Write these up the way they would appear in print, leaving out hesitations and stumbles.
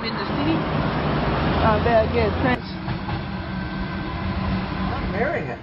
in the city. About Prince. I'm marrying it.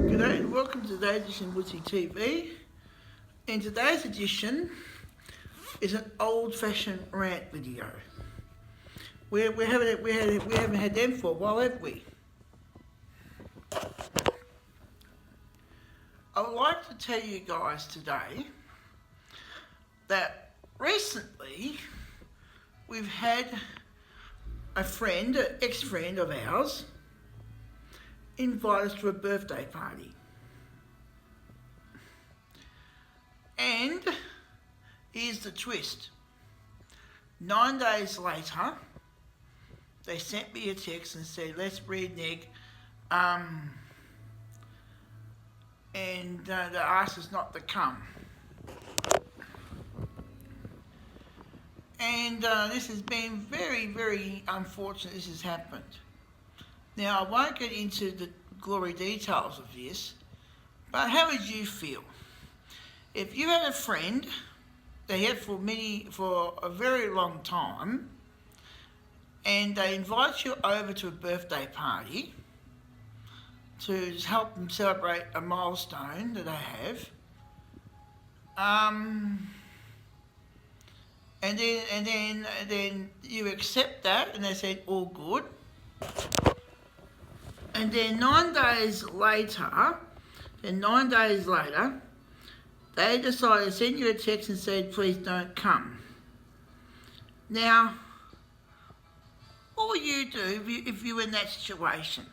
G'day and welcome to today's edition of Woodsy TV. In today's edition is an old-fashioned rant video. We haven't had them for a while, have we? I would like to tell you guys today that recently we've had a friend, an ex-friend of ours, invite us to a birthday party. And here's the twist. 9 days later, they sent me a text and said, let's renege, and they asked us not to come. And this has been very, very unfortunate this has happened. Now, I won't get into the gory details of this, but how would you feel? If you had a friend they had for a very long time, and they invite you over to a birthday party to help them celebrate a milestone that they have, and then you accept that, and they said all good. And then 9 days later, they decided to send you a text and said, please don't come. Now, what would you do if you were in that situation?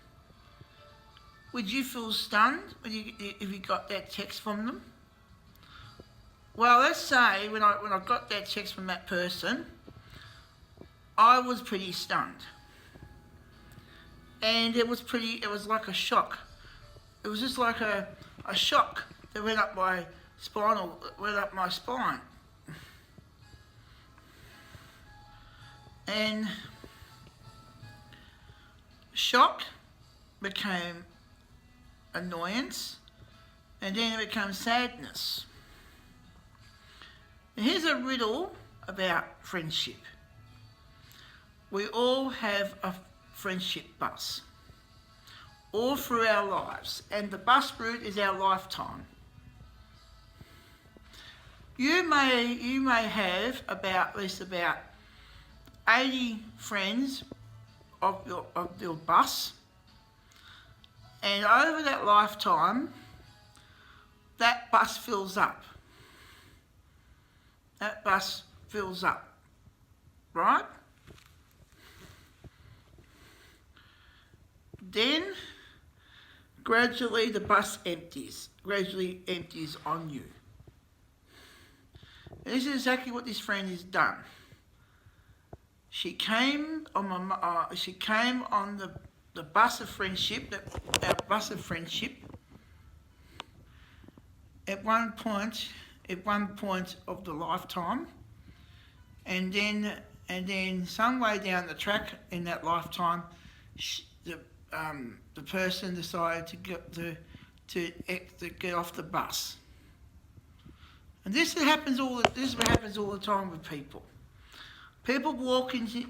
Would you feel stunned if you got that text from them? Well, let's say when I got that text from that person, I was pretty stunned. And it was like a shock. It was just like a shock that went up my spine. And shock became annoyance, and then it became sadness. And here's a riddle about friendship. We all have a friendship bus all through our lives, and the bus route is our lifetime. You may have at least about 80 friends of your bus, and over that lifetime that bus fills up. Right? Then gradually the bus empties on you. And this is exactly what this friend has done. She came on the bus of friendship, our bus of friendship, at one point of the lifetime, and then some way down the track in that lifetime, the person decided to get off the bus. And this happens all the time with people. People walk into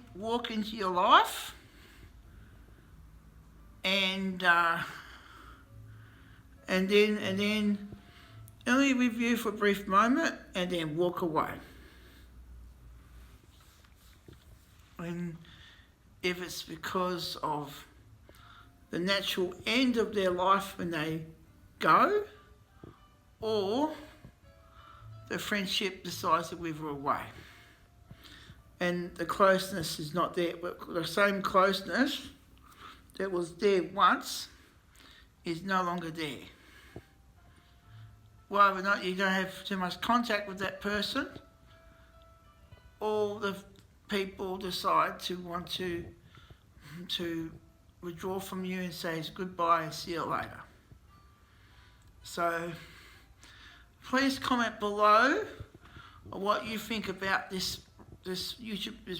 your life, and then only with you for a brief moment, and then walk away. And if it's because of the natural end of their life when they go, or the friendship decides to wither away, and the closeness is not there. The same closeness that was there once is no longer there. Whether or not you don't have too much contact with that person, all the people decide to want to withdraw from you and say goodbye and see you later. So please comment below what you think about this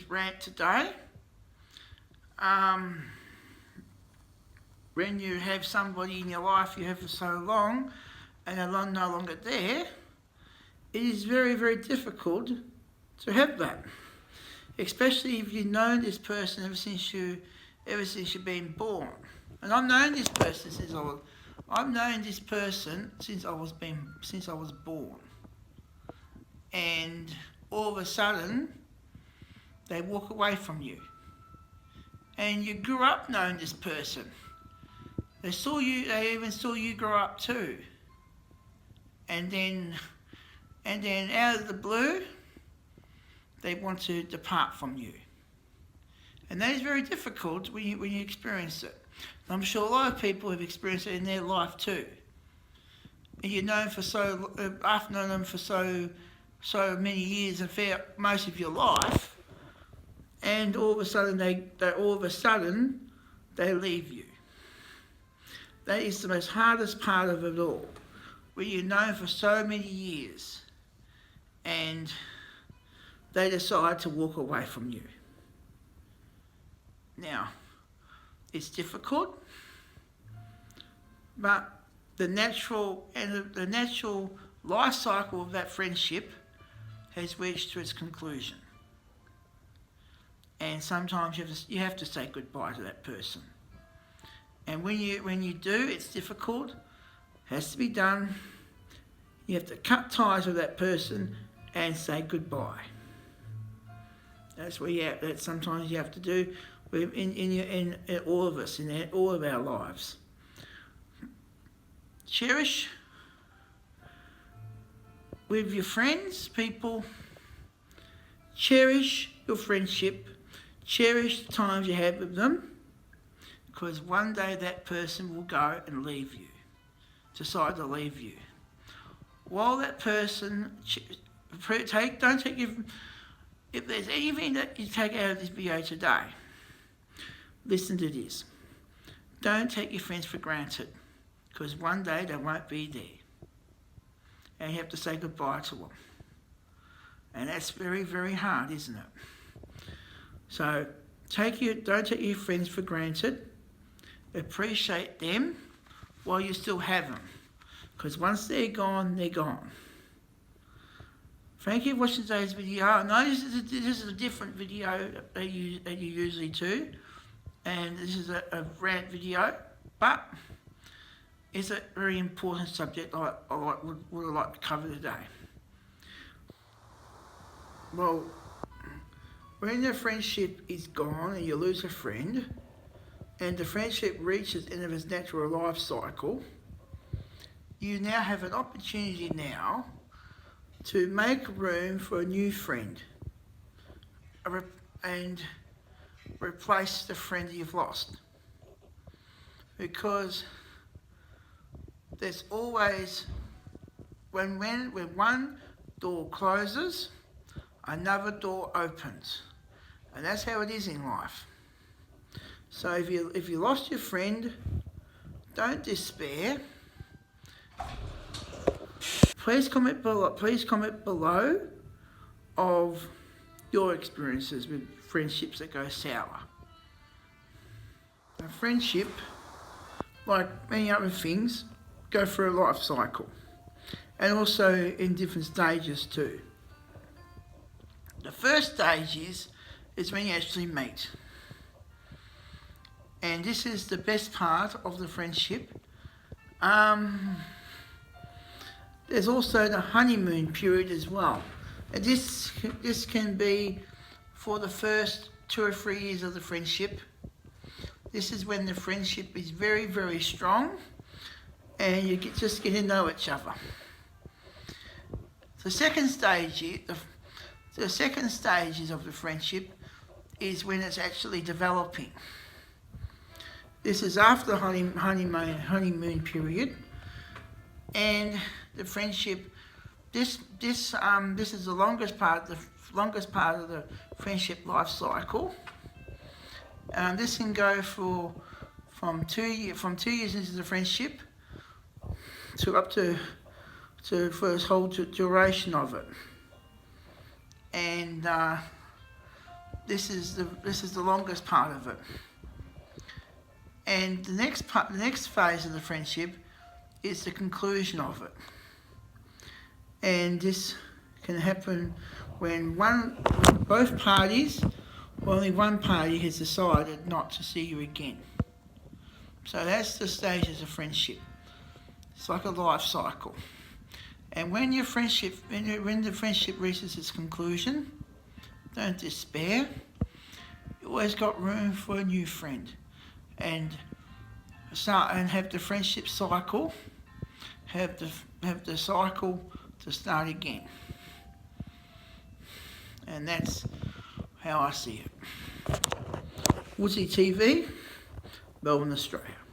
rant today. When you have somebody in your life you have for so long and they're no longer there, it is very, very difficult to have that. Especially if you've known this person ever since you've been born. And I've known this person since I was born. And all of a sudden, they walk away from you. And you grew up knowing this person. They even saw you grow up too. And then out of the blue, they want to depart from you. And that is very difficult when you experience it. I'm sure a lot of people have experienced it in their life too. And you've known I've known them for so many years, most of your life, and all of a sudden they leave you. That is the most hardest part of it all, where you've known for so many years, and they decide to walk away from you. Now, it's difficult, but the natural life cycle of that friendship has reached to its conclusion. And sometimes you have to say goodbye to that person. And when you do, it's difficult. It has to be done. You have to cut ties with that person and say goodbye. That's sometimes you have to do in all of us, in all of our lives. Cherish with your friends, people. Cherish your friendship. Cherish the times you have with them, because one day that person will go and leave you, decide to leave you. While that person, if there's anything that you take out of this video today, listen to this. Don't take your friends for granted, because one day they won't be there. And you have to say goodbye to them. And that's very, very hard, isn't it? So don't take your friends for granted. Appreciate them while you still have them, because once they're gone, they're gone. Thank you for watching today's video. I know this is a different video that you usually do, and this is a rant video, but it's a very important subject I would like to cover today. Well, when the friendship is gone and you lose a friend, and the friendship reaches the end of its natural life cycle, you now have an opportunity now to make room for a new friend and replace the friend you've lost. Because there's always, when one door closes, another door opens. And that's how it is in life. So if you lost your friend, don't despair. Please comment below of your experiences with friendships that go sour. A friendship, like many other things, go through a life cycle, and also in different stages too. The first stage is when you actually meet. And this is the best part of the friendship. There's also the honeymoon period as well. And this can be for the first 2 or 3 years of the friendship. This is when the friendship is very, very strong and you just get to know each other. The second stages of the friendship is when it's actually developing. This is after the honeymoon period, and the friendship. This is the longest part of the friendship life cycle. This can go from 2 years into the friendship to up to for the whole duration of it. And this is the longest part of it. And the next phase of the friendship is the conclusion of it. And this can happen when both parties, or only one party, has decided not to see you again. So that's the stages of friendship. It's like a life cycle. And when the friendship reaches its conclusion, don't despair. You always got room for a new friend, and have the friendship cycle. Have the cycle to start again. And that's how I see it. Woodsy TV, Melbourne, Australia.